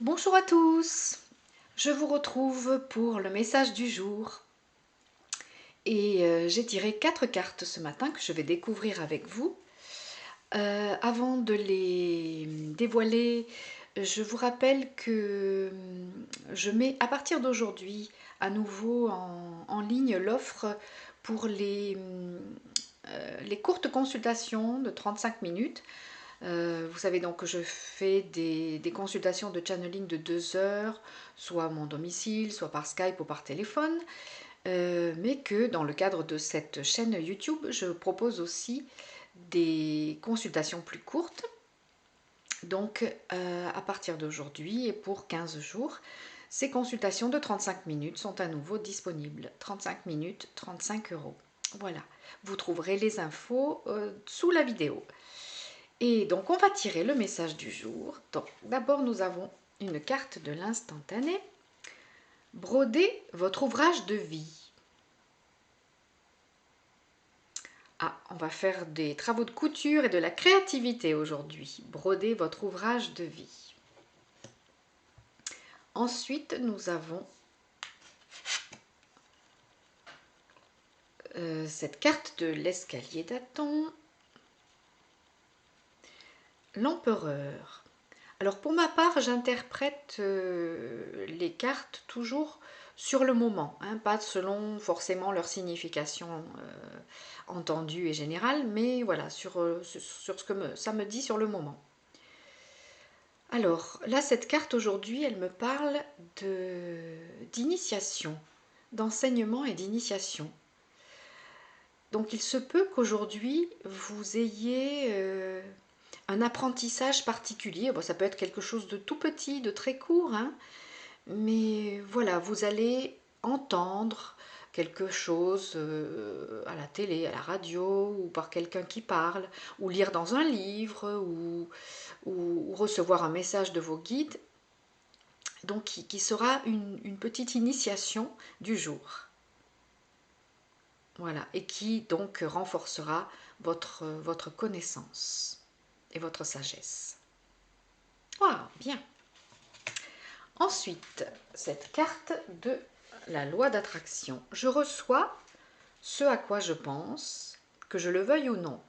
Bonjour à tous, je vous retrouve pour le message du jour et j'ai tiré 4 cartes ce matin que je vais découvrir avec vous. Avant de les dévoiler, je vous rappelle que je mets à partir d'aujourd'hui à nouveau en ligne l'offre pour les courtes consultations de 35 minutes. Vous savez donc que je fais des consultations de channeling de 2 heures, soit à mon domicile, soit par Skype ou par téléphone, mais que dans le cadre de cette chaîne YouTube, je propose aussi des consultations plus courtes. Donc à partir d'aujourd'hui et pour 15 jours, ces consultations de 35 minutes sont à nouveau disponibles. 35 minutes, 35 euros. Voilà, vous trouverez les infos sous la vidéo. Et donc on va tirer le message du jour. Donc d'abord nous avons une carte de l'instantané. Brodez votre ouvrage de vie. Ah, on va faire des travaux de couture et de la créativité aujourd'hui. Brodez votre ouvrage de vie. Ensuite nous avons cette carte de l'escalier d'Aton. L'empereur. Alors pour ma part, j'interprète les cartes toujours sur le moment, hein, pas selon forcément leur signification entendue et générale, mais voilà, sur ce que ça me dit sur le moment. Alors là, cette carte aujourd'hui, elle me parle d'initiation, d'enseignement et d'initiation. Donc il se peut qu'aujourd'hui, vous ayez un apprentissage particulier. Bon, ça peut être quelque chose de tout petit, de très court, hein, mais voilà, vous allez entendre quelque chose à la télé, à la radio, ou par quelqu'un qui parle, ou lire dans un livre, ou recevoir un message de vos guides, donc qui sera une petite initiation du jour. Voilà, et qui donc renforcera votre connaissance et votre sagesse. Ah, bien. Ensuite, cette carte de la loi d'attraction. Je reçois ce à quoi je pense, que je le veuille ou non.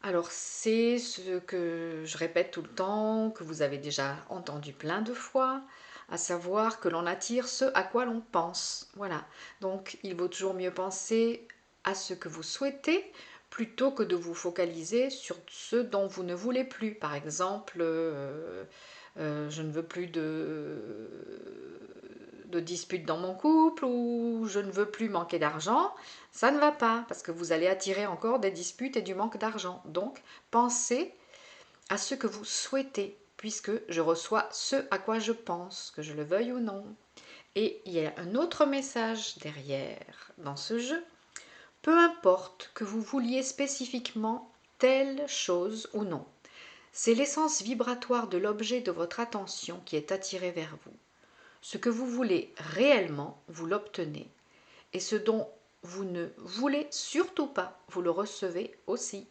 Alors c'est ce que je répète tout le temps, que vous avez déjà entendu plein de fois, à savoir que l'on attire ce à quoi l'on pense. Voilà, donc il vaut toujours mieux penser à ce que vous souhaitez plutôt que de vous focaliser sur ce dont vous ne voulez plus. Par exemple, je ne veux plus de disputes dans mon couple ou je ne veux plus manquer d'argent, ça ne va pas parce que vous allez attirer encore des disputes et du manque d'argent. Donc, pensez à ce que vous souhaitez puisque je reçois ce à quoi je pense, que je le veuille ou non. Et il y a un autre message derrière dans ce jeu. Peu importe que vous vouliez spécifiquement telle chose ou non, c'est l'essence vibratoire de l'objet de votre attention qui est attirée vers vous. Ce que vous voulez réellement, vous l'obtenez. Et ce dont vous ne voulez surtout pas, vous le recevez aussi.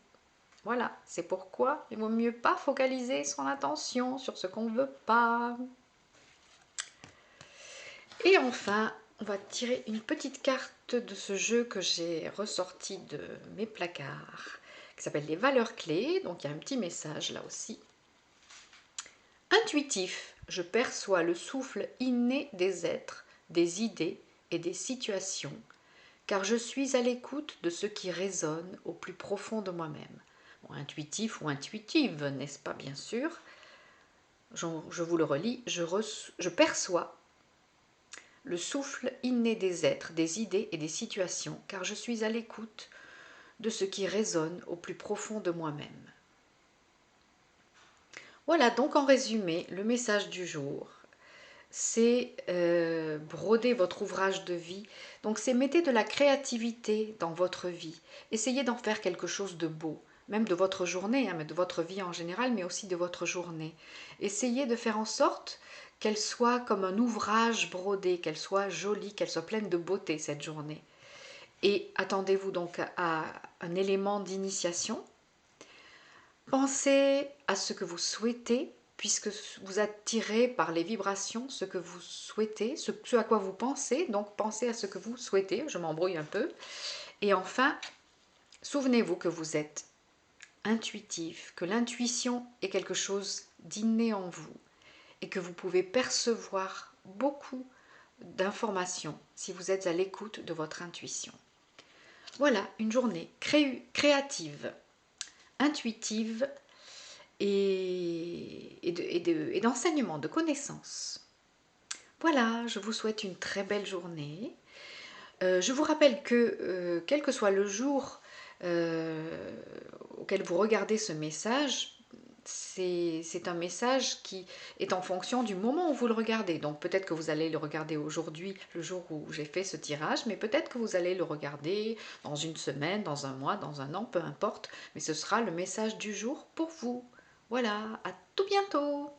Voilà, c'est pourquoi il vaut mieux pas focaliser son attention sur ce qu'on ne veut pas. Et enfin, on va tirer une petite carte de ce jeu que j'ai ressorti de mes placards, qui s'appelle les valeurs clés. Donc il y a un petit message là aussi. Intuitif, je perçois le souffle inné des êtres, des idées et des situations, car je suis à l'écoute de ce qui résonne au plus profond de moi-même. Bon, intuitif ou intuitive, n'est-ce pas, bien sûr. Je vous le relis, je perçois le souffle inné des êtres, des idées et des situations, car je suis à l'écoute de ce qui résonne au plus profond de moi-même. Voilà donc en résumé le message du jour. C'est broder votre ouvrage de vie. Donc c'est mettez de la créativité dans votre vie. Essayez d'en faire quelque chose de beau, même de votre journée, hein, mais de votre vie en général, mais aussi de votre journée. Essayez de faire en sorte qu'elle soit comme un ouvrage brodé, qu'elle soit jolie, qu'elle soit pleine de beauté cette journée. Et attendez-vous donc à un élément d'initiation. Pensez à ce que vous souhaitez puisque vous attirez par les vibrations ce que vous souhaitez, ce à quoi vous pensez, donc pensez à ce que vous souhaitez, je m'embrouille un peu. Et enfin, souvenez-vous que vous êtes intuitif, que l'intuition est quelque chose d'inné en vous et que vous pouvez percevoir beaucoup d'informations si vous êtes à l'écoute de votre intuition. Voilà, une journée créative, intuitive et d'enseignement, de connaissances. Voilà, je vous souhaite une très belle journée. Je vous rappelle que quel que soit le jour auquel vous regardez ce message, c'est un message qui est en fonction du moment où vous le regardez. Donc peut-être que vous allez le regarder aujourd'hui, le jour où j'ai fait ce tirage, mais peut-être que vous allez le regarder dans une semaine, dans un mois, dans un an, peu importe. Mais ce sera le message du jour pour vous. Voilà, à tout bientôt!